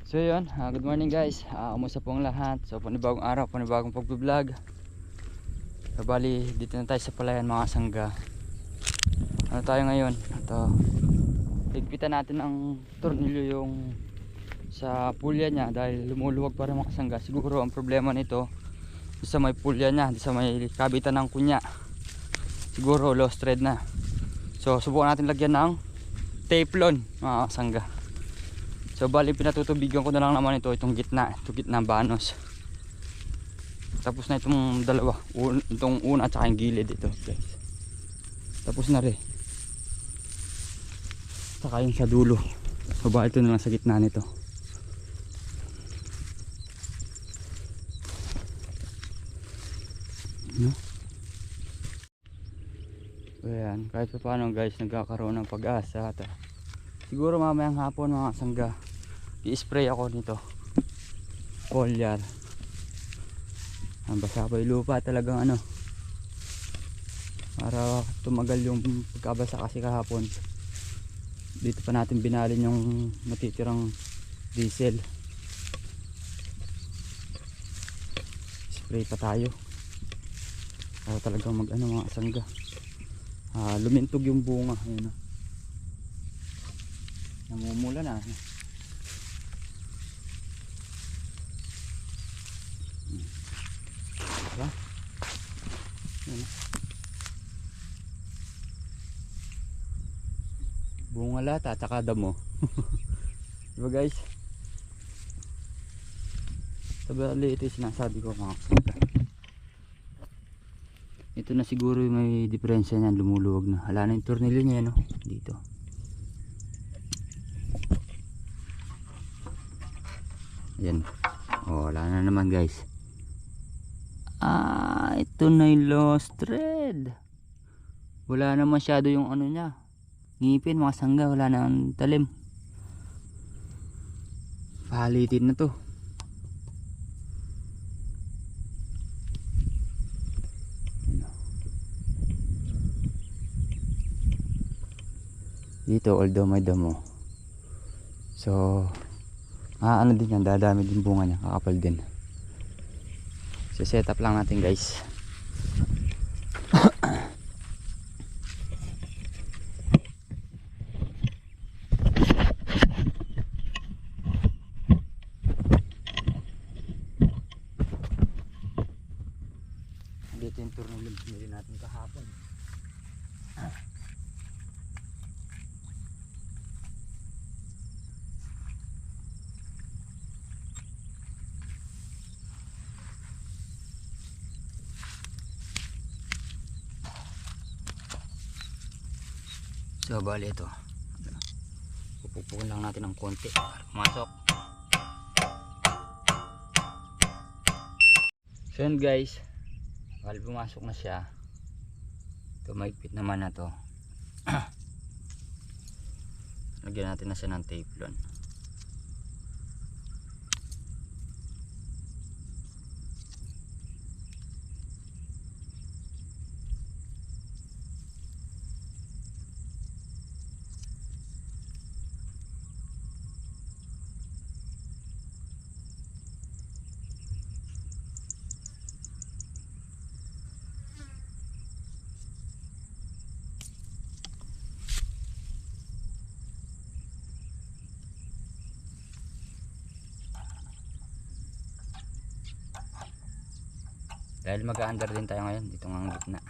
So yun, good morning guys. Kumusta pong lahat? So panibagong araw, panibagong pag-vlog. So bali, dito na tayo sa palayan mga sangga. Ano tayo ngayon? Ito, higpitan natin ang tornilyo yung sa pulya niya dahil lumuluwag pa rin mga sangga. Siguro ang problema nito sa may pulya niya, sa may kabitan ng kunya. Siguro lost thread na. So subukan natin lagyan ng teflon mga sangga. So bali pinatutubigan ko na lang naman itong gitna ng banos. Tapos na itong dalawa, itong una at saka yung gilid ito guys. Tapos na rin. Saka yung sa dulo. So bali ito na lang sa gitna nito. No? Ayan, kahit pa paano guys, nagkakaroon ng pag-asa. Siguro mamayang hapon mga sangga, i-spray ako nito foliar. Ang basa pa yung lupa talagang ano, para tumagal yung pagkabasa kasi kahapon. Dito pa natin binalin yung natitirang diesel. Spray pa tayo para talagang mag ano mga sangga, lumintog yung bunga. Ayun, namumula na. Diba? Bunga lahat at saka damo. Diba guys? Sabali ito yung sinasabi ko mga kasangga. Ito na siguro may diferensya niyan, lumuluwag na. Hala na yung tornilyo niya, no? Dito. Ayan. Wala na naman guys. Ito na yung lost thread. Wala na masyado yung ano niya, ngipin mga sangga, wala na ang talim. Palitin na to. Dito although may damo, so ano din yan, dadami din bunga niya, kakapal din. So set up lang natin guys. Dito yung tornilyo pinili natin kahapon. So bali ito, pupupukin lang natin ng konti para pumasok. So yun guys, bali pumasok na siya. Ito maigpit naman na to. Lagyan natin na siya ng teflon. Dahil mag-a-under din tayo ngayon dito ng gitna.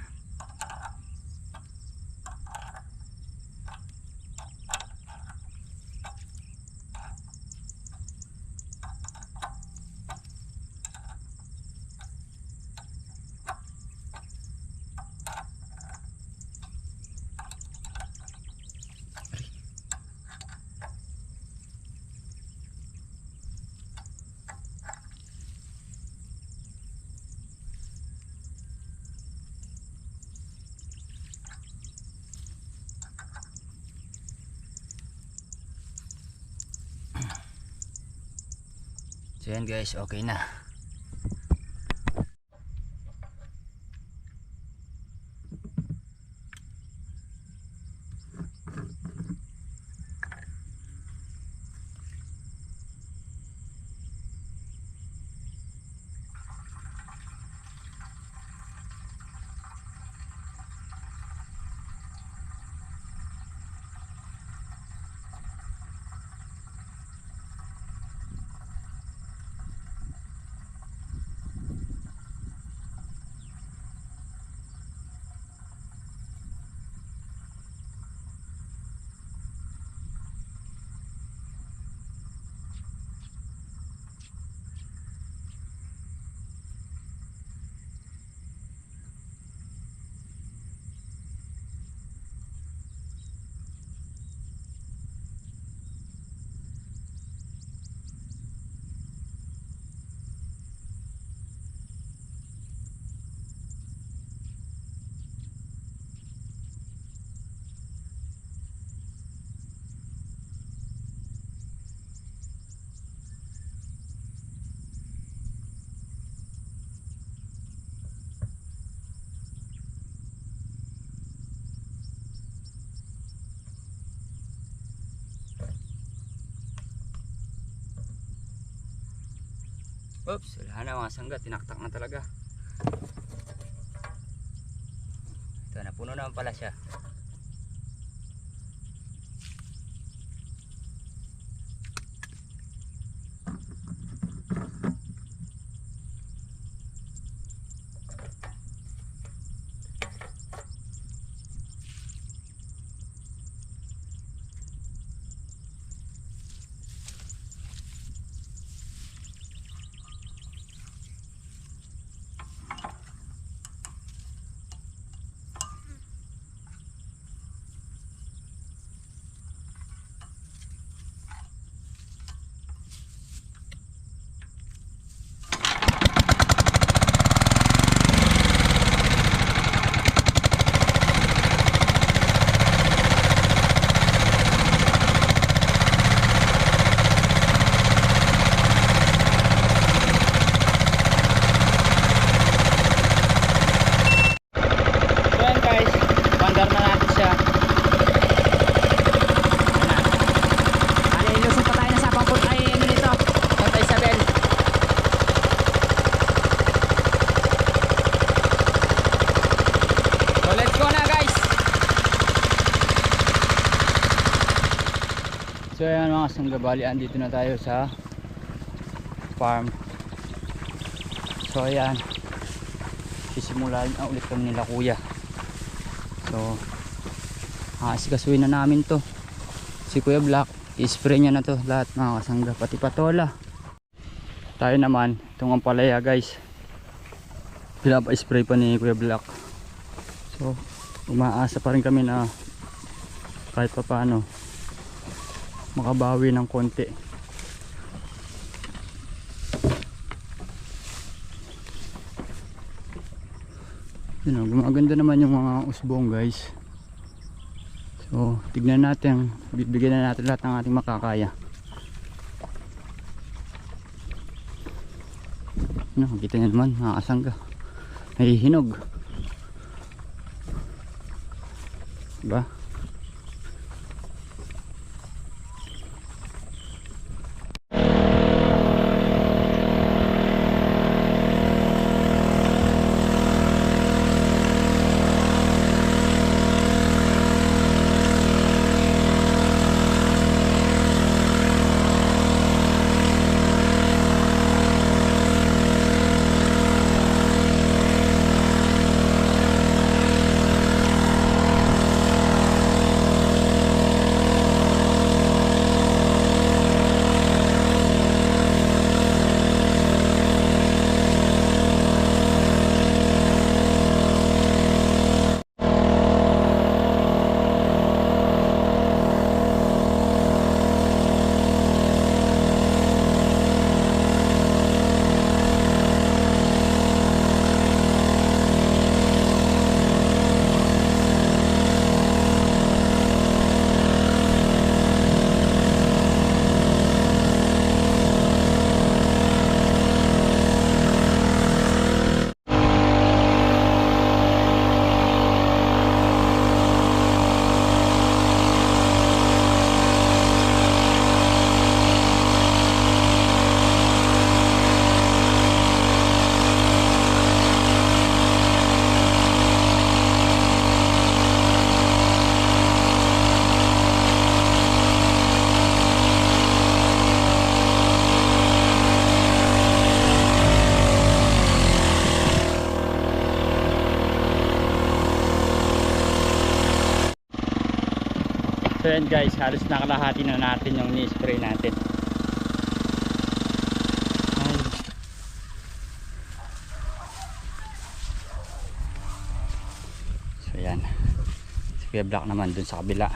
So yan guys, okay na. Oops, wala na mga sangga, tinaktak na talaga. Ito, napuno naman pala siya. So ayan mga sanggabali, andito na tayo sa farm. So ayan, sisimulan na ulit kami nila kuya. So asikasuhin na namin to. Si Kuya Black, i-spray niya na to lahat mga kasangga, pati patola. Tayo naman, itong ampalaya guys, pinapa-spray pa ni Kuya Black. So umaasa pa rin kami na kahit pa paano makabawi ng konti. Gumaganda naman yung mga usbong guys. So tignan natin, bibigyan na natin lahat ng ating makakaya. Kita nyo naman mga kasangga, may hinog, diba? So yan guys, halos nakalahati na natin yung ni-spray natin. So yan, si Kuya Black naman dun sa kabila,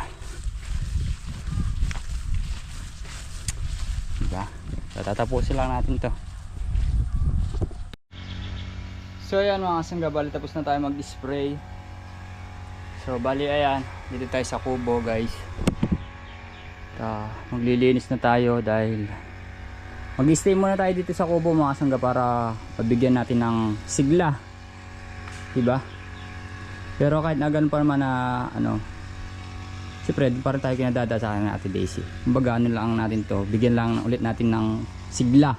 diba? So tatapusin lang natin to. So ayan mga sanggabali, tapos na tayo mag-spray. So bali ayan, dito tayo sa kubo guys. Maglilinis na tayo dahil mag-stay muna tayo dito sa kubo mga sangga para pabigyan natin ng sigla, diba? Pero kahit na ganun pa naman na ano, siyempre para tayo kinadadasaan ng Ate Daisy. Kumbaga ano lang natin to, bigyan lang ulit natin ng sigla.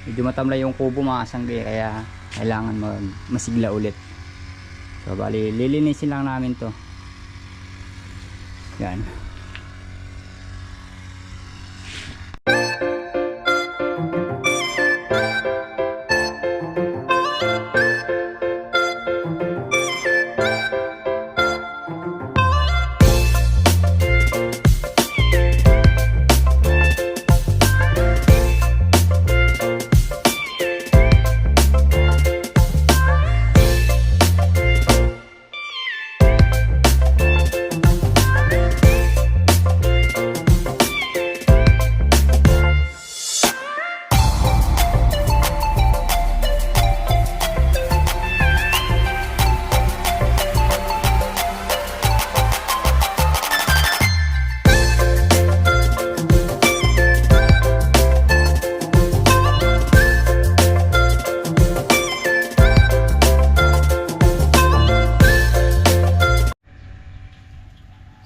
medyo matamlay yung kubo mga kasangga kaya kailangan masigla ulit. So bali lilinisin lang namin to. Yan.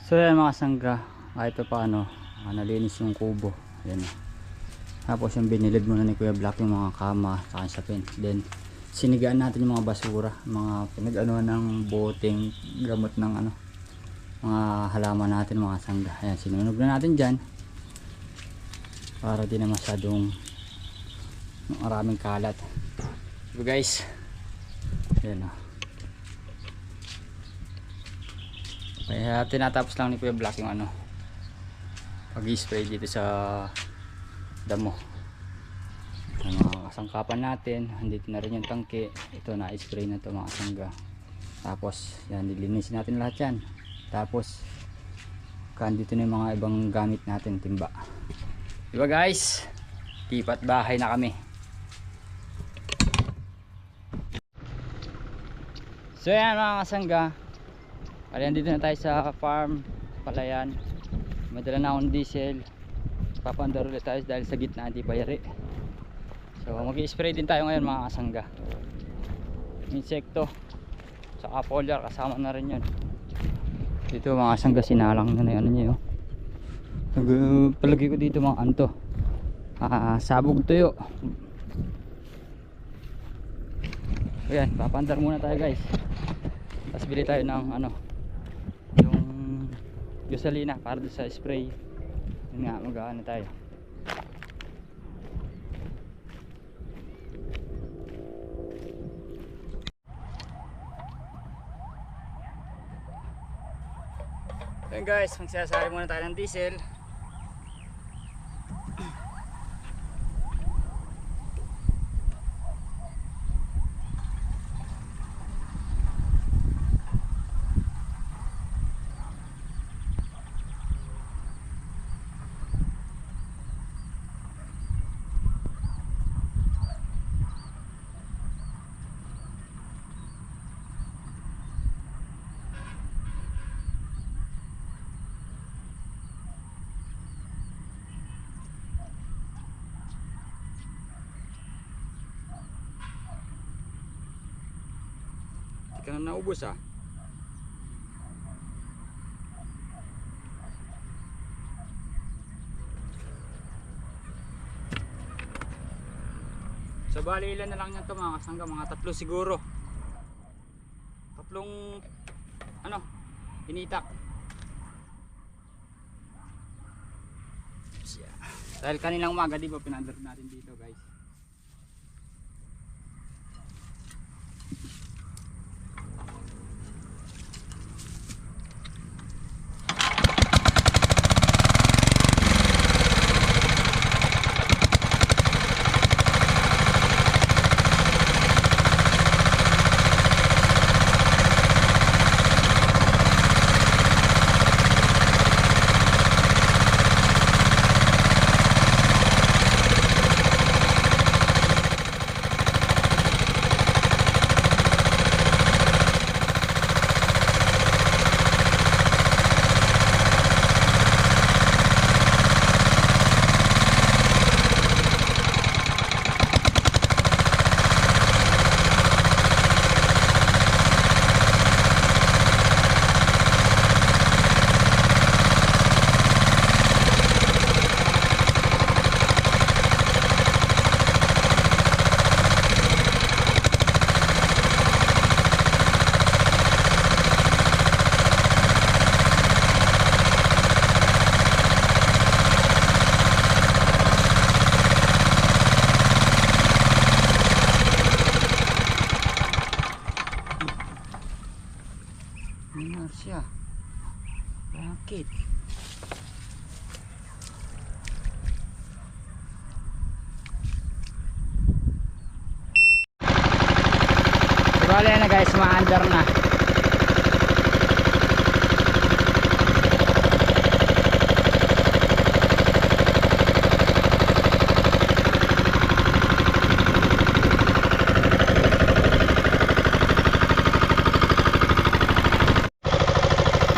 So yan mga sangga, kahit pa paano nalinis yung kubo. Yan. Tapos yung binilid muna ni Kuya Black yung mga kama sa sapin. Then sinigaan natin yung mga basura, mga pinag-ano ng boteng gamot ng mga halaman natin mga sangga. Ayan, sinunog na natin dyan para di na masyadong maraming kalat. So guys, yan o. Kaya tinatapos lang ni Kuya Black yung pag-spray dito sa damo. Ang mga kasangkapan natin, andito na rin yung tangke. Ito na-spray na to mga kasangga. Tapos yan, nilinisin natin lahat yan. Tapos dito na yung mga ibang gamit natin, timba. Diba guys, lipat bahay na kami. So yan mga kasangga, kaya dito na tayo sa farm palayan. Madala na akong diesel. Papandar ulit tayo dahil sa gitna hindi pa yari. So mag-i-spray din tayo ngayon mga kasangga. Insekto saka foliar kasama na rin yun. Dito mga kasangga sinalang na yung niya. Palagi ko dito mga anto. Sabog tuyo. Ayan, papandar muna tayo guys. Tapos bili tayo ng yung gasolina para doon sa spray. Yun nga, mag-ano tayo. Ayan guys, magsasari muna tayo ng diesel. Ka na naubos ah. So bali ilan na lang yan to mga kasangga, mga 3 siguro. 3 initak. Dahil kanilang umaga di ba pinandar natin dito guys. guys, maandar na.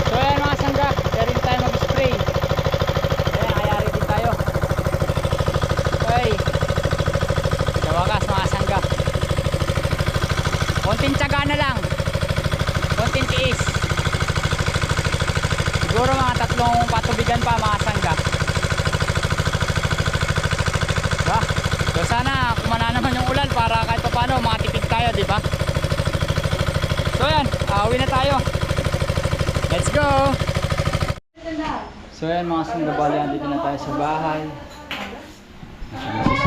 So ayan mga sangga, kaya rin tayo mag-spray. Ayan, kaya ready tayo. Okay. Sa wakas mga sangga, konting tiyaga na lang, konting tiis. Siguro mga 3 patubigan pa mga sangga. Diba? So sana kumana naman yung ulan para kahit pa paano makatipid tayo, diba? So ayan, uwi na tayo. Let's go! So ayan mga sangga, bali andito na tayo sa bahay.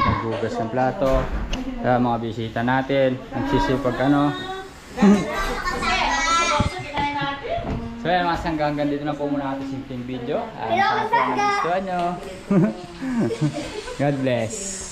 Naghugas ng plato. Kaya mga bisita natin, nagsisipag ano. So ayan mga sangga, hanggang dito na po muna ating simpleng video. Sana po nagustuhan nyo. God bless.